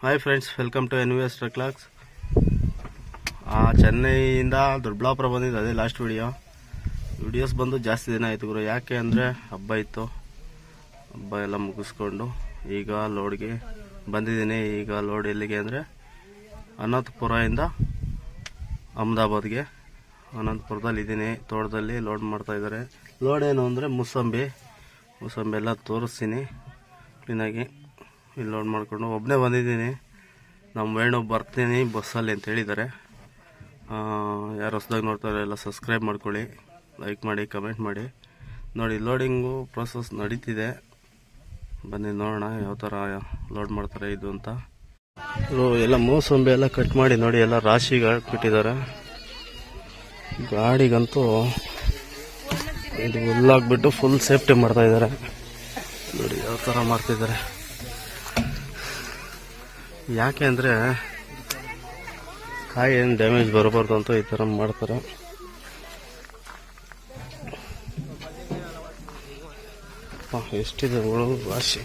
Hi friends, welcome to NVS Trucklogs. ಚೆನ್ನೈಯಿಂದ ದೊಡ್ಡಬಳ್ಳಾಪುರ ಬಂದಿದ್ದು, ಅದೇ ಲಾಸ್ಟ್ ವಿಡಿಯೋಸ್ ಬಂದು ಜಾಸ್ತಿ ದಿನ ಆಯಿತು ಗುರು. ಯಾಕೆ ಅಂದರೆ ಹಬ್ಬ ಇತ್ತು, ಹಬ್ಬ ಎಲ್ಲ ಮುಗಿಸ್ಕೊಂಡು ಈಗ ಲೋಡ್ಗೆ ಬಂದಿದ್ದೀನಿ. ಈಗ ಲೋಡ್ ಎಲ್ಲಿಗೆ ಅಂದರೆ ಅನಂತಪುರದಿಂದ ಅಹಮದಾಬಾದ್ಗೆ. ಅನಂತಪುರದಲ್ಲಿ ಇದ್ದೀನಿ, ತೋಟದಲ್ಲಿ ಲೋಡ್ ಮಾಡ್ತಾಯಿದ್ದಾರೆ. ಲೋಡ್ ಏನು ಅಂದರೆ ಮೂಸಂಬಿ ಎಲ್ಲ ತೋರಿಸ್ತೀನಿ ಕ್ಲೀನಾಗಿ. ಇಲ್ಲಿ ಲೋಡ್ ಮಾಡಿಕೊಂಡು ಒಬ್ಬನೇ ಬಂದಿದ್ದೀನಿ. ನಮ್ಮ ವೇಣು ಬರ್ತೀನಿ ಬಸ್ಸಲ್ಲಿ ಅಂತ ಹೇಳಿದ್ದಾರೆ. ಯಾರು ಹೊಸ್ದಾಗಿ ನೋಡ್ತಾರೆ ಎಲ್ಲ ಸಬ್ಸ್ಕ್ರೈಬ್ ಮಾಡ್ಕೊಳ್ಳಿ, ಲೈಕ್ ಮಾಡಿ, ಕಮೆಂಟ್ ಮಾಡಿ. ನೋಡಿ, ಲೋಡಿಂಗು ಪ್ರೊಸೆಸ್ ನಡೀತಿದೆ. ಬನ್ನಿ ನೋಡೋಣ ಯಾವ ಥರ ಲೋಡ್ ಮಾಡ್ತಾರೆ ಇದು ಅಂತ. ಎಲ್ಲ ಮೂಸಂಬಿ ಎಲ್ಲ ಕಟ್ ಮಾಡಿ ನೋಡಿ, ಎಲ್ಲ ರಾಶಿಗೆ ಹಾಕ್ಬಿಟ್ಟಿದ್ದಾರೆ. ಗಾಡಿಗಂತೂ ಇದು ಹುಲ್ಲಾಗ್ಬಿಟ್ಟು ಫುಲ್ ಸೇಫ್ಟಿ ಮಾಡ್ತಾಯಿದ್ದಾರೆ. ನೋಡಿ ಯಾವ ಥರ ಮಾಡ್ತಿದ್ದಾರೆ. ಯಾಕೆ ಅಂದರೆ ಕಾಯಿ ಏನು ಡ್ಯಾಮೇಜ್ ಬರಬಾರ್ದು ಅಂತ ಈ ಥರ ಮಾಡ್ತಾರೆ. ಎಷ್ಟಿದೆ ರಾಶಿ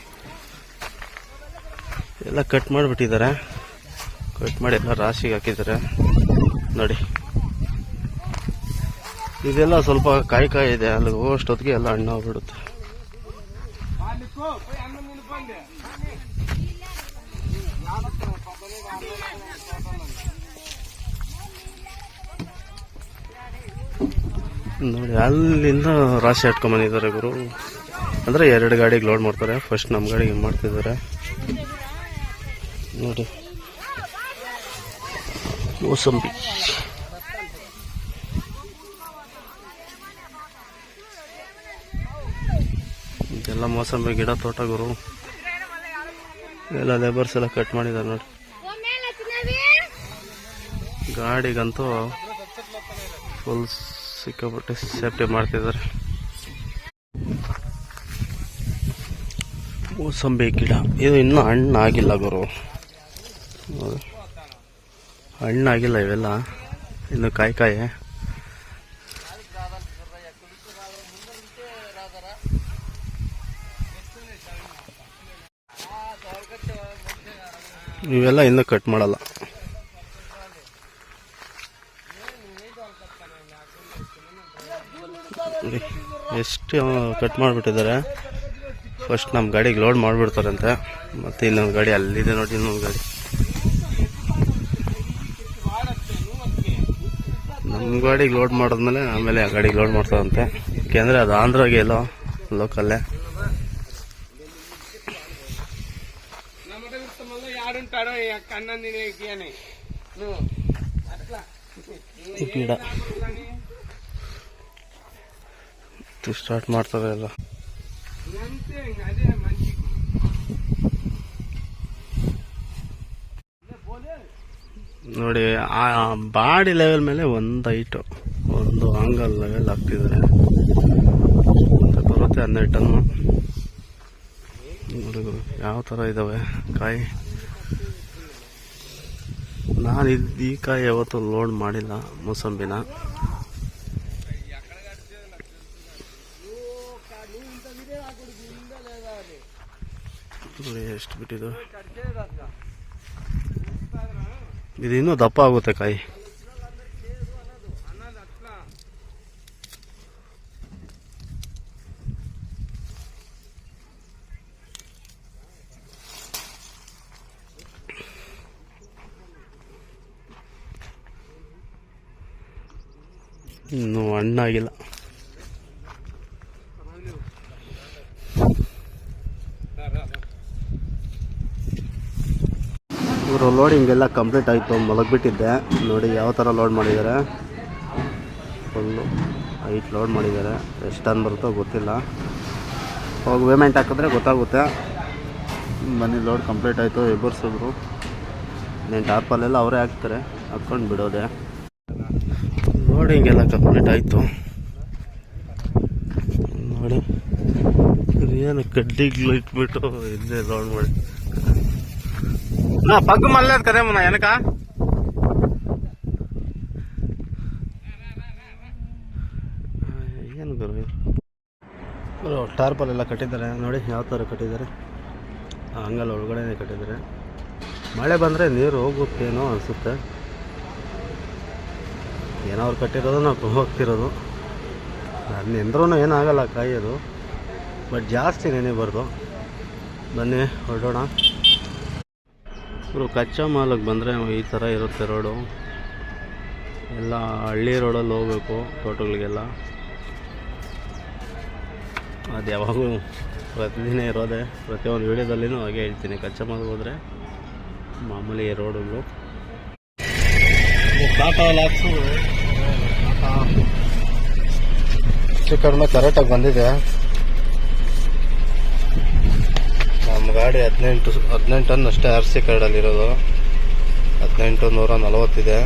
ಎಲ್ಲ ಕಟ್ ಮಾಡಿಬಿಟ್ಟಿದ್ದಾರೆ. ಕಟ್ ಮಾಡಿ ಎಲ್ಲ ರಾಶಿಗೆ ಹಾಕಿದ್ದಾರೆ ನೋಡಿ. ಇದೆಲ್ಲ ಸ್ವಲ್ಪ ಕಾಯಿ ಇದೆ, ಅಲ್ಲಿ ಹೋಗೋಷ್ಟೊತ್ತಿಗೆ ಎಲ್ಲ ಹಣ್ಣು ಹೋಗ್ಬಿಡುತ್ತೆ. ನೋಡಿ, ಅಲ್ಲಿಂದ ರಾಶಿ ಹಟ್ಕೊಂಬಂದಿದ್ದಾರೆ ಗುರು. ಅಂದರೆ 2 ಗಾಡಿಗೆ ಲೋಡ್ ಮಾಡ್ತಾರೆ. ಫಸ್ಟ್ ನಮ್ಮ ಗಾಡಿಗೆ ಮಾಡ್ತಿದ್ದಾರೆ ನೋಡಿ. ಮೂಸಂಬಿ ಇದೆಲ್ಲ ಮೂಸಂಬಿ ಗಿಡ ತೋಟ ಗುರು. ಎಲ್ಲ ಲೇಬರ್ಸ್ ಎಲ್ಲ ಕಟ್ ಮಾಡಿದ್ದಾರೆ ನೋಡಿ. ಗಾಡಿಗಂತೂ ಫುಲ್ ಸಿಕ್ಕಾಪಟ್ಟೆ ಸೇಫ್ಟಿ ಮಾಡ್ತಿದ್ದಾರೆ. ಮೂಸಂಬಿ ಗಿಡ ಇದು ಇನ್ನೂ ಹಣ್ಣಾಗಿಲ್ಲ ಗುರು, ಹಣ್ಣಾಗಿಲ್ಲ ಇವೆಲ್ಲ, ಇನ್ನು ಕಾಯಿ. ಇವೆಲ್ಲ ಇನ್ನೂ ಕಟ್ ಮಾಡಲ್ಲ. ಎಷ್ಟು ಕಟ್ ಮಾಡಿಬಿಟ್ಟಿದ್ದಾರೆ. ಫಸ್ಟ್ ನಮ್ಮ ಗಾಡಿಗೆ ಲೋಡ್ ಮಾಡಿಬಿಡ್ತಾರಂತೆ. ಮತ್ತು ಇನ್ನೊಂದು ಗಾಡಿ ಅಲ್ಲಿದೆ ನೋಡಿ, ಇನ್ನೊಂದು ಗಾಡಿ. ನಮ್ಮ ಗಾಡಿಗೆ ಲೋಡ್ ಮಾಡಿದ್ಮೇಲೆ ಆಮೇಲೆ ಆ ಗಾಡಿಗೆ ಲೋಡ್ ಮಾಡ್ತಾರಂತೆ. ಯಾಕೆಂದರೆ ಅದು ಆಂಧ್ರಾಗೆ ಎಲ್ಲೋ ಲೋಕಲ್ಲೇ. ಗಿಡ ಸ್ಟಾರ್ಟ್ ಮಾಡ್ತಾರೆ ಎಲ್ಲ. ನೋಡಿ, ಆ ಬಾಡಿ ಲೆವೆಲ್ ಮೇಲೆ ಒಂದು ಹೈಟು, ಒಂದು ಆಂಗಲ್ ಲೆವೆಲ್ ಹಾಕ್ತಿದ್ದಾರೆ. ಬರುತ್ತೆ 12 ಟನ್ನು. ನೋಡಿ ಯಾವ ಥರ ಇದ್ದಾವೆ ಕಾಯಿ. ನಾನು ಈ ಕಾಯಿ ಯಾವತ್ತೂ ಲೋಡ್ ಮಾಡಿಲ್ಲ, ಮೂಸಂಬಿನ. ನೋಡಿ ಎಷ್ಟು ಬಿಟ್ಟಿದ್ದು. ಇದು ಇನ್ನೂ ದಪ್ಪ ಆಗುತ್ತೆ ಕಾಯಿ. ಇನ್ನೂ ಹಣ್ಣಾಗಿಲ್ಲ. ಇವರು ಲೋಡಿಂಗ್ ಎಲ್ಲ ಕಂಪ್ಲೀಟ್ ಆಯಿತು, ಮಲಗಿಬಿಟ್ಟಿದ್ದೆ. ನೋಡಿ ಯಾವ ಥರ ಲೋಡ್ ಮಾಡಿದ್ದಾರೆ. ಫುಲ್ಲು 8 ಲೋಡ್ ಮಾಡಿದ್ದಾರೆ. ಎಷ್ಟು ಟನ್ ಬರುತ್ತೋ ಗೊತ್ತಿಲ್ಲ, ಹೋಗಿ ಪೇಮೆಂಟ್ ಹಾಕಿದ್ರೆ ಗೊತ್ತಾಗುತ್ತೆ. ಬನ್ನಿ, ಲೋಡ್ ಕಂಪ್ಲೀಟ್ ಆಯಿತು. ಎಬ್ಬರ್ಸಿದ್ರು. ಇನ್ನೇನು ಟಾರ್ಪಲ್ಲೆಲ್ಲ ಅವರೇ ಹಾಕ್ತಾರೆ, ಹಾಕ್ಕೊಂಡು ಬಿಡೋದೆ. ಲೋಡಿಂಗ್ ಎಲ್ಲ ಕಂಪ್ಲೀಟ್ ಆಯಿತು ನೋಡಿ. ಏನು ಕಡ್ಡಿಗಳು ಇಟ್ಬಿಟ್ಟು ಇಲ್ಲೇ ಲೋಡ್ ಮಾಡಿ ಪಗ್ಗು ಮಲ್ಲೇದು ಕದೇ ಮುನ್ನ ಏನಕ್ಕ ಏನು ಗುರು. ಟಾರ್ಪಲ್ ಎಲ್ಲ ಕಟ್ಟಿದ್ದಾರೆ ನೋಡಿ, ಯಾವ ಥರ ಕಟ್ಟಿದ್ದಾರೆ. ಅಂಗಲ್ ಒಳಗಡೆ ಕಟ್ಟಿದ್ದಾರೆ. ಮಳೆ ಬಂದರೆ ನೀರು ಹೋಗುತ್ತೇನೋ ಅನಿಸುತ್ತೆ. ಏನೋ ಅವ್ರು ಕಟ್ಟಿರೋದು ನಾವು ಹೋಗ್ತಿರೋದು. ಅದು ಎಂದ್ರೂ ಏನಾಗಲ್ಲ ಕಾಯೋದು, ಬಟ್ ಜಾಸ್ತಿ ನೆನೆಬಾರ್ದು. ಬನ್ನಿ ಹೊರಡೋಣ. ಇವರು ಕಚ್ಚಾ ಮಾಲಿಗೆ ಬಂದರೆ ಈ ಥರ ಇರುತ್ತೆ ರೋಡು. ಎಲ್ಲ ಹಳ್ಳಿ ರೋಡಲ್ಲಿ ಹೋಗ್ಬೇಕು ತೋಟಗಳಿಗೆಲ್ಲ. ಅದು ಯಾವಾಗೂ ಪ್ರತಿದಿನ ಇರೋದೆ, ಪ್ರತಿಯೊಂದು ವೀಡಿಯೋದಲ್ಲಿನೂ ಹಾಗೆ ಹೇಳ್ತೀನಿ. ಕಚ್ಚಾ ಮಾಲ್ಗೆ ಹೋದರೆ ಮಾಮೂಲಿ ರೋಡುಗಳು. ಕಡಿಮೆ ಕರೆಕ್ಟಾಗಿ ಬಂದಿದೆ. ನಮ್ಮ ಗಾಡಿ 18 ಟನ್ ಅಷ್ಟೇ RC ಕಾರ್ಡಲ್ಲಿರೋದು. 18,140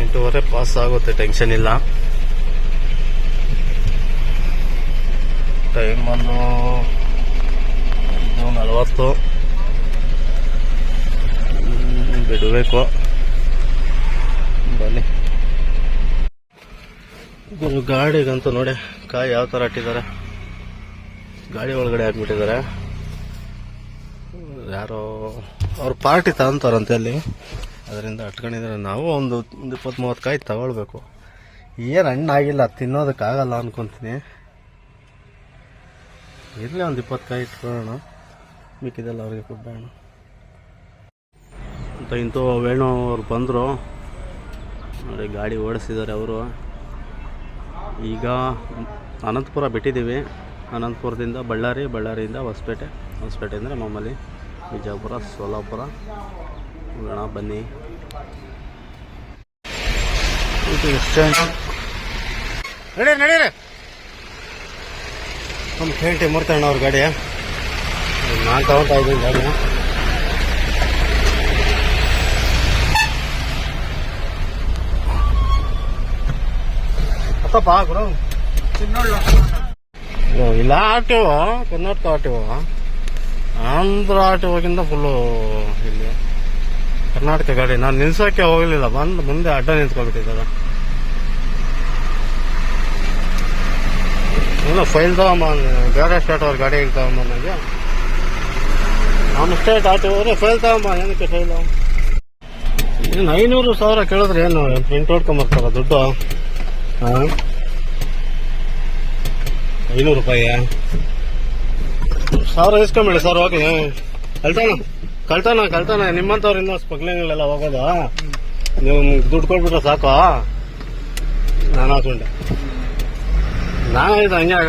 8:15 ಪಾಸ್ ಆಗುತ್ತೆ, ಟೆನ್ಷನ್ ಇಲ್ಲ. ಟೈಮ್ ಬಂದು 5:40 ಬಿಡಬೇಕು. ಬನ್ನಿ. ಗಾಡಿಗಂತೂ ನೋಡಿ ಕಾಯಿ ಯಾವ ಥರ ಇಟ್ಟಿದ್ದಾರೆ. ಗಾಡಿ ಒಳಗಡೆ ಹಾಕ್ಬಿಟ್ಟಿದ್ದಾರೆ. ಯಾರೋ ಅವ್ರ ಪಾರ್ಟಿ ತಗೊಂತಾರಂತೆ ಅಲ್ಲಿ, ಅದರಿಂದ ಅಟ್ಕೊಂಡಿದ್ದಾರೆ. ನಾವು ಒಂದು 20-30 ಕಾಯಿ ತಗೊಳ್ಬೇಕು. ಏನು ಹಣ್ಣಾಗಿಲ್ಲ, ತಿನ್ನೋದಕ್ಕಾಗಲ್ಲ ಅನ್ಕೊತೀನಿ. ಇರಲಿ ಒಂದು 20 ಕಾಯಿ ಇಟ್ಕೊಳ್ಳೋಣ, ಮಿಕ್ಕಿದೆಲ್ಲ ಅವ್ರಿಗೆ ಕೊಡೋಣ ಅಂತ. ಇಂತೂ ವೇಣು ಅವ್ರು ಬಂದರು ನೋಡಿ, ಗಾಡಿ ಓಡಿಸಿದ್ದಾರೆ ಅವರು. ಈಗ ಅನಂತಪುರ ಬಿಟ್ಟಿದ್ದೀವಿ. ಅನಂತಪುರದಿಂದ ಬಳ್ಳಾರಿಯಿಂದ ಹೊಸಪೇಟೆ ಅಂದರೆ ಮಾಮೂಲಿ ಬಿಜಾಪುರ, ಸೋಲಾಪುರ ಹೋಗೋಣ. ಬನ್ನಿ. ನಡೀರಿ ನಮ್ಮ ಕೇಳ್ತಿ ಮೂರ್ತಣ್ಣ ಅವ್ರ ಗಾಡಿ. ನಾನು ತಗೊಳ್ತಾ ಇದ್ದೀನಿ ಗಾಡಿ. ಅತ್ತಪ್ಪ ಗುರು ಇಲ್ಲ. RTO ಕರ್ನಾಟಕ RTO, ಆಂಧ್ರ RTOಗಿಂತ ಫುಲ್ಲು ಇಲ್ಲಿ ಕರ್ನಾಟಕ ಗಾಡಿ. ನಾನು ನಿಲ್ಸೋಕ್ಕೆ ಹೋಗಲಿಲ್ಲ, ಬಂದು ಮುಂದೆ ಅಡ್ಡ ನಿಂತ್ಕೊಬಿಟ್ಟಿದ್ದಾರೆ. ಏನೋ ಫೈಲ್ ತಗೊಂಬ, ಬೇರೆ ಸ್ಟೇಟ್ ಅವ್ರ ಗಾಡಿ ತಗೊಂಬ. ನನಗೆ ನಮ್ಮ ಸ್ಟೇಟ್ RTO ಹೋದ್ರೆ ಫೈಲ್ ತಗೊಂಬ. ಏನಕ್ಕೆ ಫೈಲು? ಏನು 500,000 ಕೇಳಿದ್ರೆ ಏನು ಪ್ರಿಂಟ್ ಹೊಡ್ಕೊಂಬರ್ತಾರ ದುಡ್ಡು? ಹಾಂ, 500 ರೂಪಾಯಿ 1,000 ಇಸ್ಕೊಂಬಿಡಿ ಸರ್. ಹೋಗ್ಲಿ. ಕಳ್ತಾನ ನಿಮ್ಮಂಥವ್ರಿಂದ ಸ್ಮಗ್ಲಿಂಗ್ಲೆಲ್ಲ ಹೋಗೋದು. ನೀವು ದುಡ್ಡು ಕೊಟ್ಬಿಟ್ರೆ ಸಾಕು. ನಾನು ಹಾಕೊಂಡೆ. ನಾನು ಇದು ಹಂಗೆ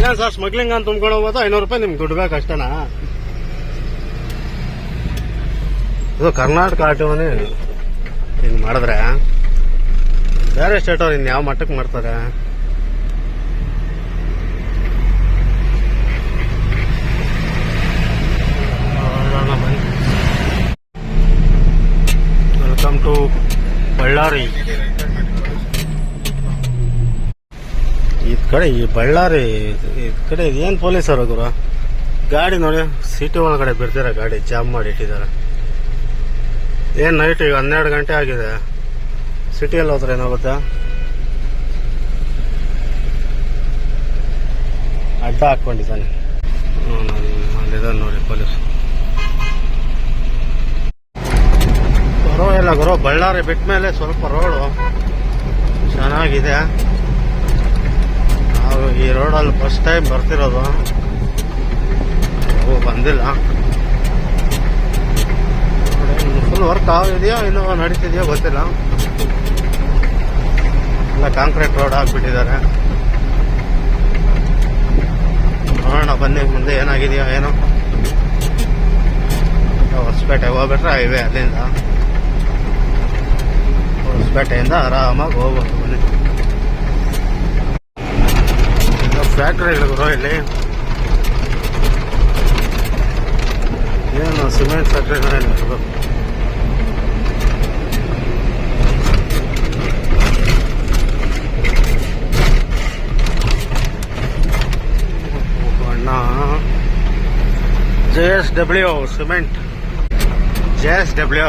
ಏನು ಸರ್, ಸ್ಮಗ್ಲಿಂಗ್ ಅಂತ ತುಂಬ್ಕೊಂಡು ಹೋಗೋದು. 500 ರೂಪಾಯಿ ನಿಮ್ಗೆ ದುಡ್ಡು ಬೇಕು ಅಷ್ಟೇನಾ? ಇದು ಕರ್ನಾಟಕ RTOನೇ ಹಿಂಗೆ ಮಾಡಿದ್ರೆ ಬೇರೆ ಸ್ಟೇಟ್ ಅವ್ರು ಇನ್ನು ಯಾವ ಮಟ್ಟಕ್ಕೆ ಮಾಡ್ತಾರೆ? Welcome to Bellary. ಈ ಬಳ್ಳಾರಿ ಕಡೆ ಏನು ಪೊಲೀಸರು ಗುರು? ಗಾಡಿ ನೋಡಿ, ಸಿಟಿ ಒಳಗಡೆ ಬಿಡ್ತಾರೆ, ಗಾಡಿ ಜಾಮ್ ಮಾಡಿ ಇಟ್ಟಿದ್ದಾರೆ. ಏನು ನೈಟ್ ಈಗ 12 ಗಂಟೆ ಆಗಿದೆ. ಸಿಟಿಯಲ್ಲಿ ಹೋದ್ರೆ ಏನಾಗುತ್ತೆ? ಅಡ್ಡ ಹಾಕೊಂಡಿದ್ದಾನೆ. ಅಲ್ಲಿದ್ದಾನೆ ನೋಡಿ ಪೊಲೀಸ್. ಪರವಾಗಿಲ್ಲ ಗುರು, ಬಳ್ಳಾರಿ ಬಿಟ್ಟ ಮೇಲೆ ಸ್ವಲ್ಪ ರೋಡು ಚೆನ್ನಾಗಿದೆ. ನಾವು ಈ ರೋಡಲ್ಲಿ ಫಸ್ಟ್ ಟೈಮ್ ಬರ್ತಿರೋದು, ಬಂದಿಲ್ಲ. ಫುಲ್ ವರ್ಕ್ ಆಗಿದೆಯಾ ಇನ್ನೂ ನಡೀತಿದೆಯೋ ಗೊತ್ತಿಲ್ಲ. ಎಲ್ಲ ಕಾಂಕ್ರೀಟ್ ರೋಡ್ ಹಾಕ್ಬಿಟ್ಟಿದ್ದಾರೆ. ನೋಡೋಣ ಬನ್ನಿ ಮುಂದೆ ಏನಾಗಿದೆಯೋ ಏನೋ. ಹೊಸಪೇಟೆ ಹೋಗ್ಬಿಟ್ರೆ ಹೈವೇ, ಅಲ್ಲಿಂದ ಹೊಸಪೇಟೆಯಿಂದ ಆರಾಮಾಗಿ ಹೋಗ್ಬೋದು. ಬನ್ನಿ. ಫ್ಯಾಕ್ಟ್ರಿಗಳು ಇಲ್ಲಿ ಏನು ಸಿಮೆಂಟ್ ಫ್ಯಾಕ್ಟ್ರಿನ ಏನಿರ್ಬೋದು. ಅಣ್ಣ JSW ಸಿಮೆಂಟ್, JSW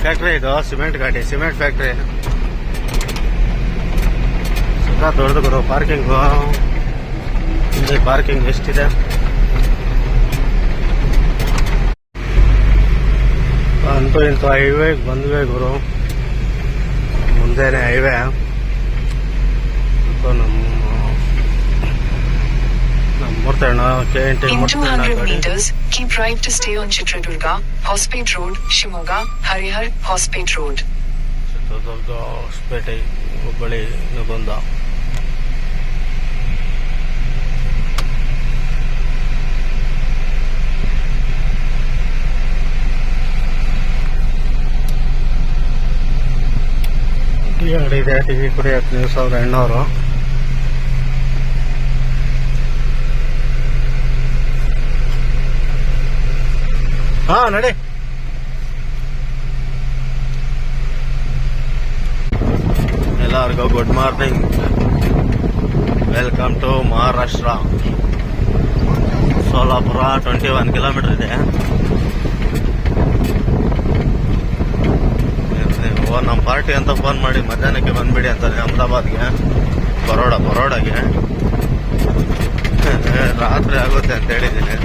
ಫ್ಯಾಕ್ಟ್ರಿ ಇದು. ಸಿಮೆಂಟ್ ಗಾಡಿ, ಸಿಮೆಂಟ್ ಫ್ಯಾಕ್ಟ್ರಿ. ಸುತ್ತ ದೊಡ್ಡದು ಗುರು. ಪಾರ್ಕಿಂಗು ಹಿಂದೆ ಪಾರ್ಕಿಂಗ್ ಎಷ್ಟಿದೆ? ಅಂತೂ ಇಂತೂ ಹೈವೇಗೆ ಬಂದ್ವಿ ಗುರು. ಮುಂದೆನೆ highway. ಮೂರ್ತಣ್ಣ KNT In 200 meters, keep right to stay on Chitradurga, Hospet Road, Shimoga, Harihar, Hospet Road. Chitradurga, Hosapete, Hubballi, ನಗೊಂದ. ಟೀ ಅಂಗಡಿ ಇದೆ. ಟೀ ಕುಡಿಯೋಕೆ 1800. ಹಾ ನಡಿ. ಎಲ್ಲರಿಗೂ good morning. Welcome to Maharashtra. Solapur 21 kilometre ಇದೆ. ನಮ್ಮ ಪಾರ್ಟಿ ಅಂತ ಫೋನ್ ಮಾಡಿ ಮಧ್ಯಾಹ್ನಕ್ಕೆ ಬಂದ್ಬಿಡಿ ಅಂತಾರೆ ಅಹಮದಾಬಾದ್ಗೆ, ಬರೋಡಾಗೆ. ರಾತ್ರಿ ಆಗುತ್ತೆ ಅಂತ ಹೇಳಿದ್ದೀನಿ.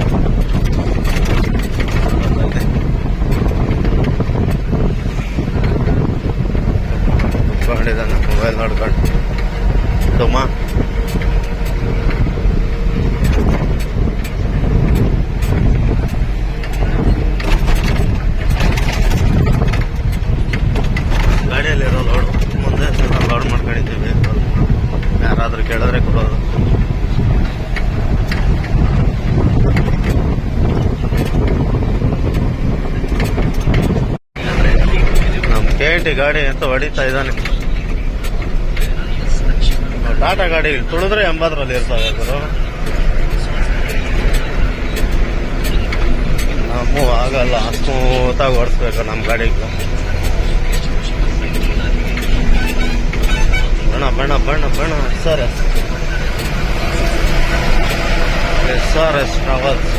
ಕುತ್ಕೊಂಡಿದ್ದಾನೆ ಮೊಬೈಲ್ ನೋಡ್ಕೊಂಡು. ತುಮ್ಮ ಗಾಡಿಯಲ್ಲಿರೋ ಲೋಡ್ ಮುಂದೆ ಲೋಡ್ ಮಾಡ್ಕೊಂಡಿದ್ದೀವಿ. ಯಾರಾದ್ರೂ ಕೇಳಿದ್ರೆ ಕೊಡೋದು. ನಮ್ಮ KNT ಗಾಡಿ ಅಂತ ಹೊಡಿತಾ ಇದ್ದಾನೆ. ಟಾಟಾ ಗಾಡಿ ತುಳಿದ್ರೆ 80ರಲ್ಲಿ ಇರ್ತವೆ ಗುರು. ನಮ್ಮ ಆಗಲ್ಲ, ಸ್ಮೂತಾಗಿ ಓಡಿಸ್ಬೇಕು ನಮ್ಮ ಗಾಡಿಗೆ. ಬಣ್ಣ SRS ಟ್ರಾವೆಲ್ಸ್.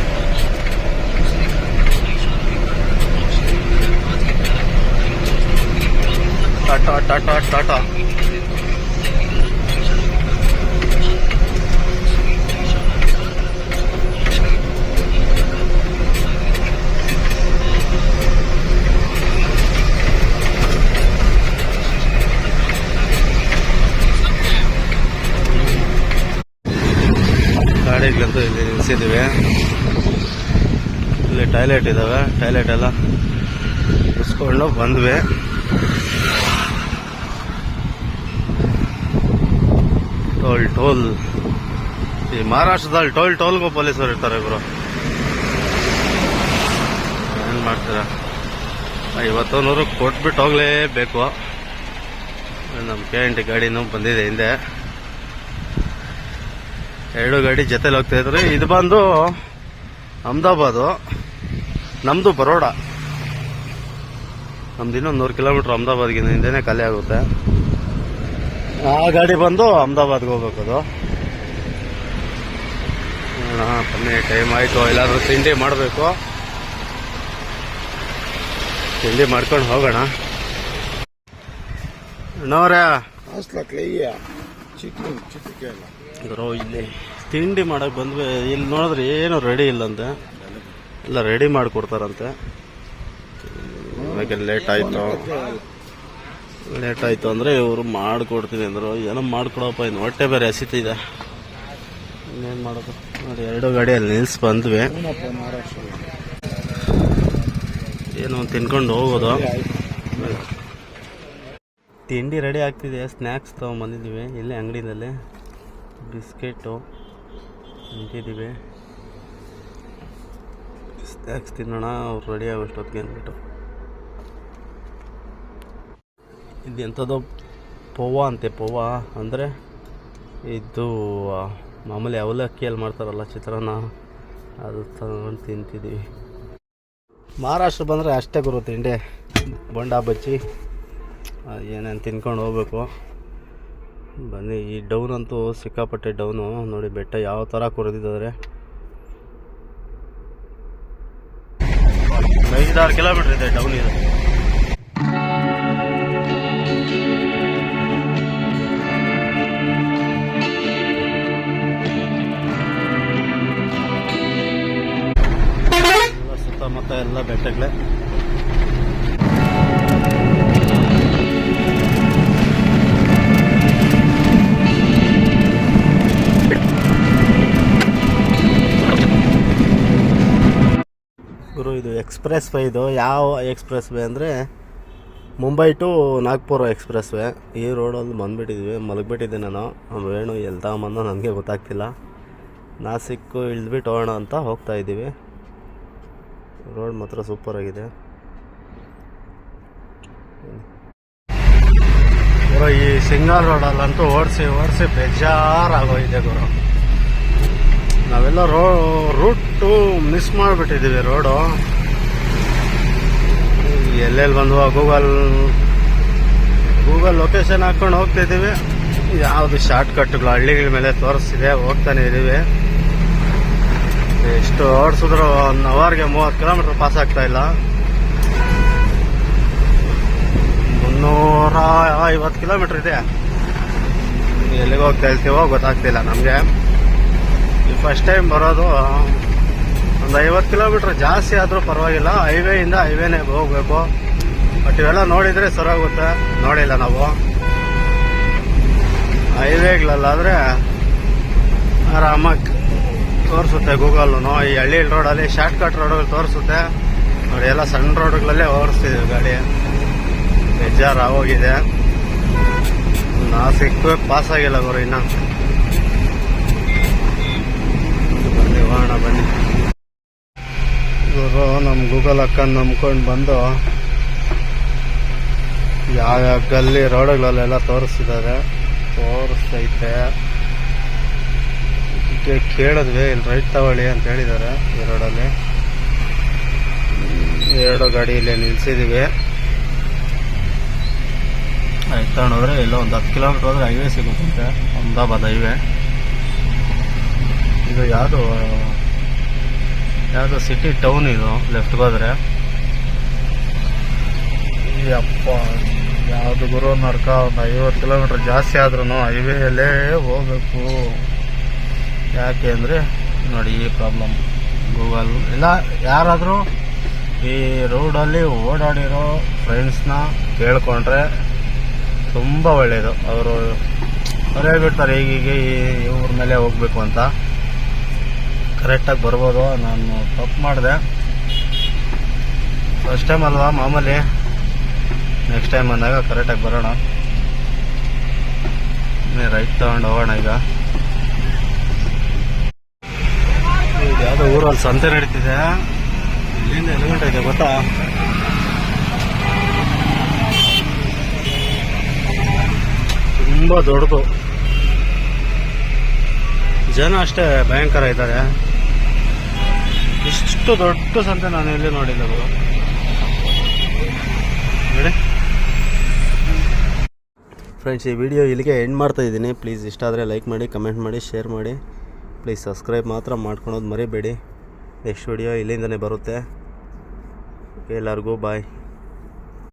ಟಾಟಾ ಗಾಡಿಗಳಂತೂ ಇಲ್ಲಿ ನಿಲ್ಲಿಸಿದ್ದೀವಿ. ಇಲ್ಲಿ ಟಾಯ್ಲೆಟ್ ಇದ್ದಾವೆ. ಟಾಯ್ಲೆಟ್ ಎಲ್ಲ ಮುಗಿಸ್ಕೊಂಡು ಬಂದ್ವಿ. ಟೋಲ್ ಈ ಮಹಾರಾಷ್ಟ್ರದಲ್ಲಿ ಟೋಲ್ಗೂ ಪೊಲೀಸರು ಇರ್ತಾರೆ ಗುರು. ಏನು ಮಾಡ್ತೀರಾ, 50-100 ಕೊಟ್ಬಿಟ್ಟು ಹೋಗ್ಲೇಬೇಕು. ನಮ್ಮ KNT ಗಾಡಿನೂ ಬಂದಿದೆ ಹಿಂದೆ. 2 ಗಾಡಿ ಜೊತೆಲಿ ಹೋಗ್ತಾ ಇದ್ರಿ. ಇದು ಬಂದು ಅಹಮದಾಬಾದು, ನಮ್ದು ಬರೋಡ. ನಮ್ದು ಇನ್ನೊಂದು 100 ಕಿಲೋಮೀಟರ್ ಅಹಮದಾಬಾದ್ಗಿಂತ ಹಿಂದೆನೇ ಖಾಲಿ ಆಗುತ್ತೆ. ಆ ಗಾಡಿ ಬಂದು ಅಹಮದಾಬಾದ್ಗೆ ಹೋಗ್ಬೇಕದು. ಬನ್ನಿ, ಟೈಮ್ ಆಯಿತು. ಎಲ್ಲಾದ್ರೂ ತಿಂಡಿ ಮಾಡಬೇಕು. ತಿಂಡಿ ಮಾಡ್ಕೊಂಡು ಹೋಗೋಣ. ನೋಡ್ರೆ ಗುರು, ಇಲ್ಲಿ ತಿಂಡಿ ಮಾಡಕ್ ಬಂದ್ವಿ. ಇಲ್ಲಿ ನೋಡಿದ್ರೆ ಏನು ರೆಡಿ ಇಲ್ಲಂತೆ. ಎಲ್ಲ ರೆಡಿ ಮಾಡಿಕೊಡ್ತಾರಂತೆ. ಲೇಟ್ ಆಯ್ತು ಅಂದ್ರೆ ಇವರು ಮಾಡಿಕೊಡ್ತೀನಿ ಅಂದರು. ಏನೋ ಮಾಡ್ಕೊಡಪ್ಪ, ಇನ್ನು ಹೊಟ್ಟೆ ಬೇರೆ ಹಸಿತಿದೆ. ಇನ್ನೇನು ಮಾಡೋದು ನೋಡಿ. 2 ಗಾಡಿಯಲ್ಲಿ ನಿಲ್ಸಿ ಬಂದ್ವಿ. ಏನು ತಿನ್ಕೊಂಡು ಹೋಗೋದು. ತಿಂಡಿ ರೆಡಿ ಆಗ್ತಿದೆ. ಸ್ನ್ಯಾಕ್ಸ್ ತೊಗೊಂಬಂದಿದ್ದೀವಿ. ಇಲ್ಲೇ ಅಂಗಡಿನಲ್ಲಿ ಬಿಸ್ಕೆಟು ನಿಂತಿದ್ದೀವಿ. ಸ್ನ್ಯಾಕ್ಸ್ ತಿನ್ನೋಣ, ಅವ್ರು ರೆಡಿ ಆಗೋಷ್ಟೊತ್ತಿಗೆ ಅಂದ್ಬಿಟ್ಟು. ಇದು ಎಂಥದ್ದು ಪೋವಾ ಅಂತೆ. ಪೋವಾ ಅಂದರೆ ಇದು ಮಾಮೂಲಿ ಅವಲಕ್ಕಿಯಲ್ಲಿ ಮಾಡ್ತಾರಲ್ಲ ಚಿತ್ರಾನ್ನ, ಅದು ತಗೊಂಡು ತಿಂತಿದ್ದೀವಿ. ಮಹಾರಾಷ್ಟ್ರ ಬಂದರೆ ಅಷ್ಟೇ ಗುರು ತಿಂಡಿ. ಬೋಂಡಾ ಬಜ್ಜಿ ಏನೇನು ತಿನ್ಕೊಂಡು ಹೋಗ್ಬೇಕು. ಬನ್ನಿ. ಈ ಡೌನ್ ಅಂತೂ ಸಿಕ್ಕಾಪಟ್ಟೆ ಡೌನು ನೋಡಿ. ಬೆಟ್ಟ ಯಾವ ಥರ ಕೊರೆದಿದ್ದಾರೆ. 5-6 ಕಿಲೋಮೀಟರ್ ಇದೆ ಡೌನ್ ಇದು. ಸುತ್ತಮುತ್ತ ಎಲ್ಲ ಬೆಟ್ಟಗಳೇ. ಎಕ್ಸ್ಪ್ರೆಸ್ ವೇ ಇದು. ಯಾವ ಎಕ್ಸ್ಪ್ರೆಸ್ ವೇ ಅಂದರೆ Mumbai to Nagpur expressway. ಈ ರೋಡಲ್ಲಿ ಬಂದುಬಿಟ್ಟಿದ್ವಿ, ಮಲಗಿಬಿಟ್ಟಿದ್ದೆ ನಾನು. ವೇಣು ಎಲ್ಲಿ ತಗೊಂಬಂದು ನನಗೆ ಗೊತ್ತಾಗ್ತಿಲ್ಲ. ನಾಸಿಕ್ಕು ಇಳಿದ್ಬಿಟ್ಟು ಹೋಗೋಣ ಅಂತ ಹೋಗ್ತಾಯಿದ್ದೀವಿ. ರೋಡ್ ಮಾತ್ರ ಸೂಪರಾಗಿದೆ ಗುರು. ಈ ಸಿಂಗಲ್ ರೋಡಲ್ಲಂತೂ ಓಡಿಸಿ ಬೇಜಾರಾಗೋಗಿದೆ ಗುರು. ನಾವೆಲ್ಲ ರೂಟು ಮಿಸ್ ಮಾಡಿಬಿಟ್ಟಿದ್ದೀವಿ. ರೋಡು ಎಲ್ಲೆಲ್ಲಿ ಬಂದ್ವು ಗೂಗಲ್ ಲೊಕೇಶನ್ ಹಾಕ್ಕೊಂಡು ಹೋಗ್ತಿದ್ದೀವಿ. ಯಾವುದು ಶಾರ್ಟ್ಕಟ್ಗಳು ಹಳ್ಳಿಗಳ ಮೇಲೆ ತೋರಿಸ್ತಿದೆ, ಹೋಗ್ತಾನೆ ಇದ್ದೀವಿ. ಎಷ್ಟು ಓಡಿಸಿದ್ರು 1 ಅವರ್ಗೆ 30 ಕಿಲೋಮೀಟ್ರ್ ಪಾಸ್ ಆಗ್ತಾ ಇಲ್ಲ. 350 ಕಿಲೋಮೀಟ್ರ್ ಇದೆ. ಎಲ್ಲಿಗೆ ಹೋಗ್ತಾ ಇರ್ತೀವೋ ಗೊತ್ತಾಗ್ತಿಲ್ಲ ನಮಗೆ. ಈ ಫಸ್ಟ್ ಟೈಮ್ ಬರೋದು. ಒಂದು 50 ಕಿಲೋಮೀಟ್ರ್ ಜಾಸ್ತಿ ಆದರೂ ಪರವಾಗಿಲ್ಲ. ಹೈವೇಯಿಂದ ಹೈವೇನೇ ಹೋಗಬೇಕು. ಬಟ್ ಇವೆಲ್ಲ ನೋಡಿದರೆ ಸರಿಯಾಗುತ್ತೆ. ನೋಡಿಲ್ಲ ನಾವು. ಹೈವೇಗಳಲ್ಲಾದರೆ ಆರಾಮಾಗಿ ತೋರಿಸುತ್ತೆ ಗೂಗಲ್ನು. ಈ ಹಳ್ಳಿ ರೋಡಲ್ಲಿ ಶಾರ್ಟ್ಕಟ್ ರೋಡ್ಗಳು ತೋರಿಸುತ್ತೆ ನೋಡಿ. ಎಲ್ಲ ಸಣ್ಣ ರೋಡ್ಗಳಲ್ಲೇ ಓಡಿಸ್ತಿದ್ದೀವಿ ಗಾಡಿ. ಬೇಜಾರಾಗೋಗಿದೆ. ನಾಸಿಕ್ಕು ಪಾಸ್ ಆಗಿಲ್ಲ ಗುರು ಇನ್ನು. ಬನ್ನಿ ಗುರು. ನಮ್ಮ ಗೂಗಲ್ ಅಕ್ಕನ ನಂಬ್ಕೊಂಡು ಬಂದು ಯಾವ ಗಲ್ಲಿ ರೋಡ್ಗಳಲ್ಲೆಲ್ಲ ತೋರಿಸ್ತೈತೆ. ಕೇಳಿದ್ವಿ, ಇಲ್ಲಿ ರೈಟ್ ತಗೊಳ್ಳಿ ಅಂತ ಹೇಳಿದ್ದಾರೆ. ಈ ರೋಡಲ್ಲಿ 2 ಗಾಡಿ ಇಲ್ಲೇ ನಿಲ್ಸಿದ್ದೀವಿ. ರೈಟ್ ತಗೊಂಡೋದ್ರೆ ಎಲ್ಲೋ ಒಂದು 10 ಕಿಲೋಮೀಟ್ರ್ ಹೋದ್ರೆ ಹೈವೇ ಸಿಗುತ್ತಂತೆ, ಅಹಮದಾಬಾದ್ ಹೈವೇ. ಇದು ಯಾವುದು ಸಿಟಿ ಟೌನ್ ಇದು. ಲೆಫ್ಟ್ಗೆ ಹೋದ್ರೆ ಅಪ್ಪ ಯಾವುದು ಗುರು ನರ್ಕ. ಒಂದು 50 ಕಿಲೋಮೀಟ್ರ್ ಜಾಸ್ತಿ ಆದ್ರೂ ಹೈವೇಯಲ್ಲೇ ಹೋಗ್ಬೇಕು. ಯಾಕೆ ಅಂದರೆ ನೋಡಿ ಈ ಪ್ರಾಬ್ಲಮ್. ಗೂಗಲ್ ಇಲ್ಲ, ಯಾರಾದರೂ ಈ ರೋಡಲ್ಲಿ ಓಡಾಡಿರೋ ಫ್ರೆಂಡ್ಸ್ನ ಕೇಳ್ಕೊಂಡ್ರೆ ತುಂಬ ಒಳ್ಳೆಯದು. ಅವರು ಹೇಳ್ಬಿಡ್ತಾರೆ ಹೀಗೆ ಇವ್ರ ಮೇಲೆ ಹೋಗ್ಬೇಕು ಅಂತ. ಕರೆಕ್ಟಾಗಿ ಬರ್ಬೋದು. ನಾನು ತಪ್ಪು ಮಾಡಿದೆ. ಫಸ್ಟ್ ಟೈಮ್ ಅಲ್ವಾ, ಮಾಮೂಲಿ. ನೆಕ್ಸ್ಟ್ ಟೈಮ್ ಬಂದಾಗ ಕರೆಕ್ಟಾಗಿ ಬರೋಣ. ರೈಟ್ ತಗೊಂಡು ಹೋಗೋಣ. ಈಗ ಯಾವುದೋ ಊರಲ್ಲಿ ಸಂತೆ ನಡೀತಿದೆ. ಇಲ್ಲಿಂದ ಎಲ್ಲಿ ಗಂಟೆ ಇದೆ ಗೊತ್ತಾ? ತುಂಬ ದೊಡ್ಡದು. ಜನ ಅಷ್ಟೇ ಭಯಂಕರ ಇದ್ದಾರೆ. ಇಷ್ಟು ದೊಡ್ಡ ಸಂತೆ ನಾನು ಎಲ್ಲಿ ನೋಡಿಲ್ಲ ಗುರು. ನೋಡಿ ಫ್ರೆಂಡ್ಸ್, ಈ ವಿಡಿಯೋ ಇಲ್ಲಿಗೆ ಎಂಡ್ ಮಾಡ್ತಾ ಇದ್ದೀನಿ. ಪ್ಲೀಸ್ ಇಷ್ಟ ಆದರೆ ಲೈಕ್ ಮಾಡಿ, ಕಮೆಂಟ್ ಮಾಡಿ, ಶೇರ್ ಮಾಡಿ. ಪ್ಲೀಸ್ ಸಬ್ಸ್ಕ್ರೈಬ್ ಮಾತ್ರ ಮಾಡ್ಕೊಳೋದು ಮರಿಬೇಡಿ. ನೆಕ್ಸ್ಟ್ ವಿಡಿಯೋ ಇಲ್ಲಿಂದನೇ ಬರುತ್ತೆ. ಎಲ್ಲರಿಗೂ ಬಾಯ್.